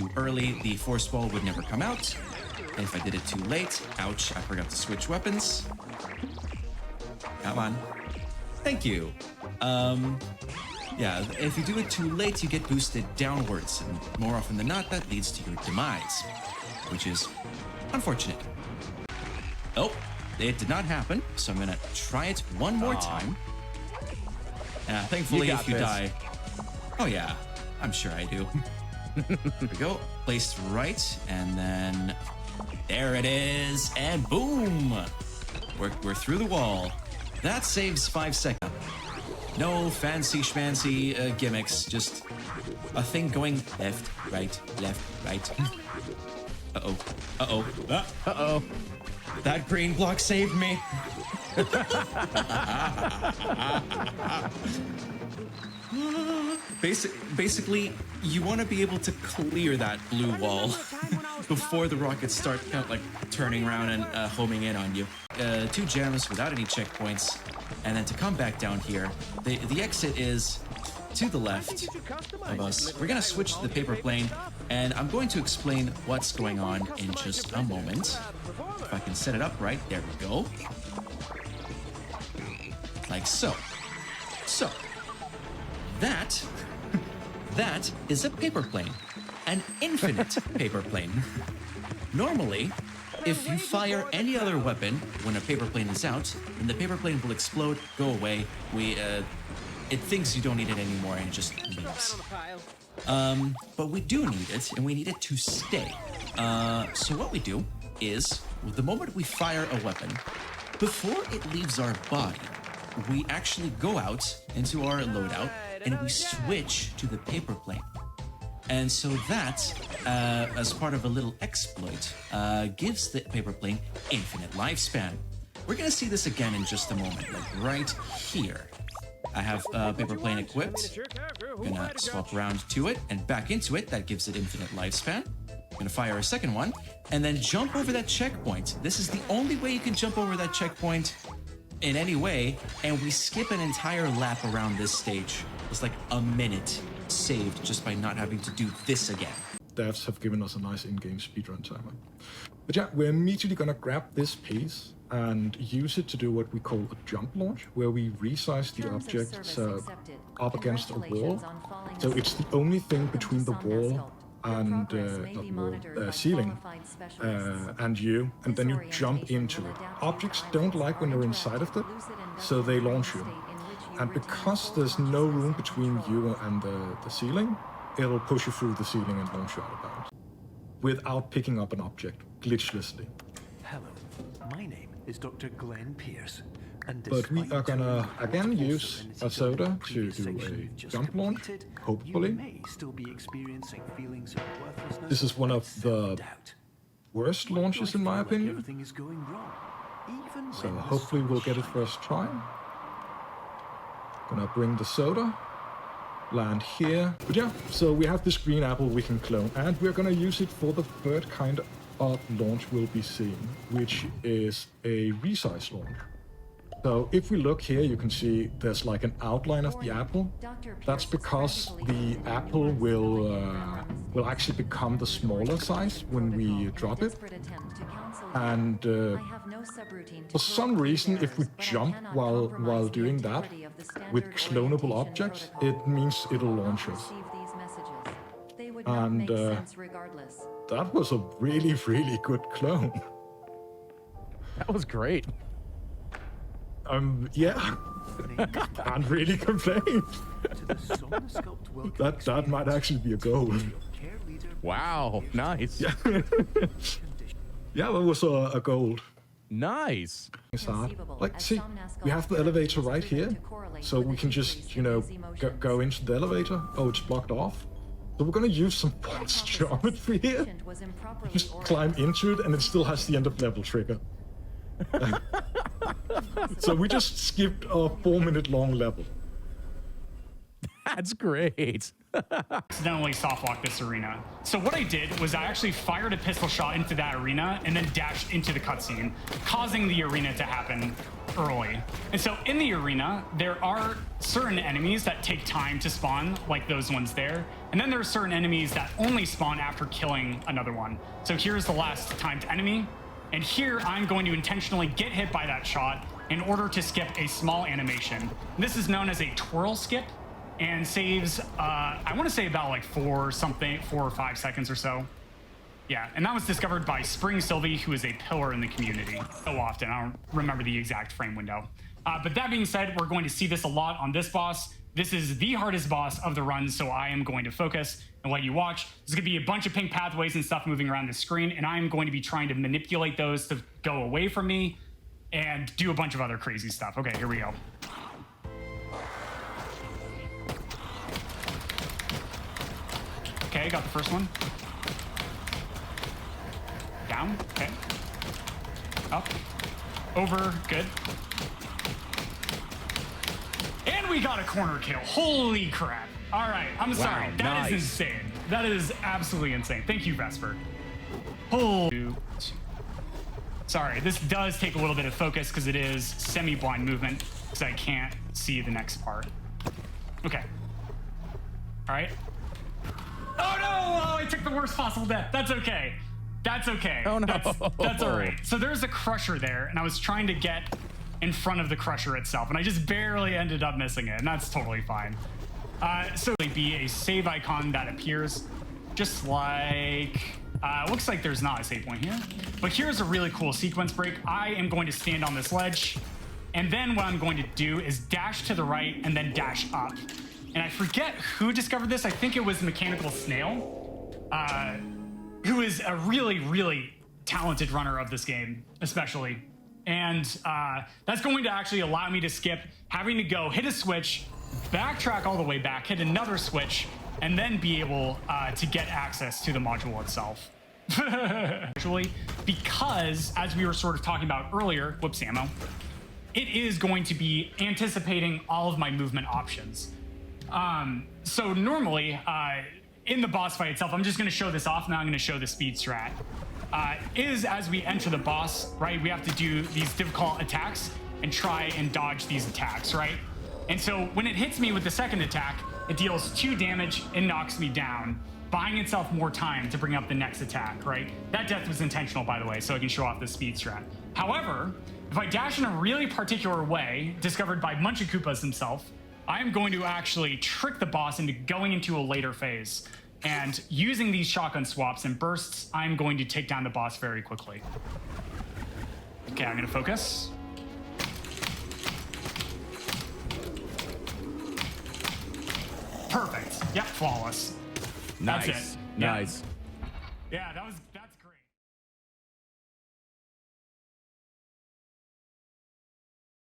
too early, the force ball would never come out. And if I did it too late, ouch, I forgot to switch weapons. Come on. Thank you. Yeah, if you do it too late, you get boosted downwards, and more often than not, that leads to your demise, which is unfortunate. Oh, it did not happen, so I'm gonna try it one more time. Thankfully, if you die... Oh yeah, I'm sure I do. There we go, placed right, and then... There it is, and boom! We're through the wall. That saves 5 seconds. No fancy schmancy gimmicks, just a thing going left, right, right. Uh-oh, uh-oh, uh-oh. That green block saved me. Basically, you want to be able to clear that blue wall before the rockets start kind of like turning around and homing in on you. 2 gems without any checkpoints, and then to come back down here, the exit is to the left of us. We're gonna switch to the paper plane, and I'm going to explain what's going on in just a moment. If I can set it up right, there we go. Like so. So, that is a paper plane. An infinite paper plane. Normally, if you fire any other weapon when a paper plane is out, then the paper plane will explode, go away. It thinks you don't need it anymore and it just leaves. But we do need it, and we need it to stay. So what we do is, the moment we fire a weapon, before it leaves our body, we actually go out into our loadout and we switch to the paper plane. And so that, as part of a little exploit, gives the paper plane infinite lifespan. We're gonna see this again in just a moment, like right here. I have paper plane equipped. I'm gonna swap around to it and back into it. That gives it infinite lifespan. I'm gonna fire a second one and then jump over that checkpoint. This is the only way you can jump over that checkpoint in any way, and we skip an entire lap around this stage. It's like a minute saved just by not having to do this again. Devs have given us a nice in-game speedrun timer. But yeah, we're immediately gonna grab this piece and use it to do what we call a jump launch, where we resize the object up against a wall. So it's the only thing between the wall and ceiling and you, and then you jump into it. Objects don't like when you're inside of it, so they launch you. And because there's no room between you and the ceiling, it'll push you through the ceiling and launch you out of bounds without picking up an object glitchlessly. Hello, my name is Dr. Glenn Pierce. But we are gonna again use a soda to do a jump launch, hopefully. This is one of the worst launches in my opinion. So hopefully we'll get it first try. Gonna bring the soda, land here. But yeah, so we have this green apple we can clone, and we're gonna use it for the third kind of launch we'll be seeing, which is a resize launch. So if we look here, you can see there's like an outline of the apple. That's because the apple will actually become the smaller size when we drop it. And for some reason, if we jump while doing that with clonable objects, it means it'll launch us. And that was a really, really good clone. That was great. Yeah, can't really complain. that might actually be a goal. Wow, nice. Yeah, yeah, that was a gold. Nice. It's hard. Like, see, we have the elevator right here, so we can just, you know, go into the elevator. Oh, it's blocked off. So we're gonna use some false geometry here. Just climb into it, and it still has the end of level trigger. So we just skipped a 4-minute long level. That's great. accidentally softlock this arena. So what I did was I actually fired a pistol shot into that arena and then dashed into the cutscene, causing the arena to happen early. And so in the arena, there are certain enemies that take time to spawn, like those ones there. And then there are certain enemies that only spawn after killing another one. So here's the last timed enemy. And here I'm going to intentionally get hit by that shot in order to skip a small animation. This is known as a twirl skip and saves, I want to say about like 4 or 5 seconds or so. Yeah, and that was discovered by Spring Sylvie, who is a pillar in the community. So often, I don't remember the exact frame window. But that being said, we're going to see this a lot on this boss. This is the hardest boss of the run, so I am going to focus and let you watch. There's gonna be a bunch of pink pathways and stuff moving around the screen, and I am going to be trying to manipulate those to go away from me and do a bunch of other crazy stuff. Okay, here we go. Okay, got the first one. Down, okay. Up, over, good. And we got a corner kill. Holy crap. All right, I'm sorry. That is insane. That is absolutely insane. Thank you, Vesper. Holy. Sorry, this does take a little bit of focus because it is semi-blind movement because I can't see the next part. Okay. All right. Oh no! Oh, I took the worst possible death. That's okay. That's okay. Oh no. That's all right. So there's a crusher there, and I was trying to get in front of the crusher itself, and I just barely ended up missing it, and that's totally fine. So it'll be a save icon that appears just like, looks like there's not a save point here, but here's a really cool sequence break. I am going to stand on this ledge, and then what I'm going to do is dash to the right and then dash up. And I forget who discovered this. I think it was Mechanical Snail, who is a really, really talented runner of this game, especially. And that's going to actually allow me to skip having to go hit a switch, backtrack all the way back, hit another switch, and then be able to get access to the module itself. Actually, because as we were sort of talking about earlier, whoops, ammo, it is going to be anticipating all of my movement options. So normally, in the boss fight itself, I'm just going to show this off. Now I'm going to show the speed strat. Is as we enter the boss, right, we have to do these difficult attacks and try and dodge these attacks, right? And so when it hits me with the second attack, it deals 2 damage and knocks me down, buying itself more time to bring up the next attack, right? That death was intentional, by the way, so I can show off the speed strat. However, if I dash in a really particular way, discovered by Munchakoopas himself, I am going to actually trick the boss into going into a later phase. And using these shotgun swaps and bursts, I'm going to take down the boss very quickly. Okay, I'm gonna focus. Perfect. Yep, flawless. Nice. That's it. Nice. Yeah, that was...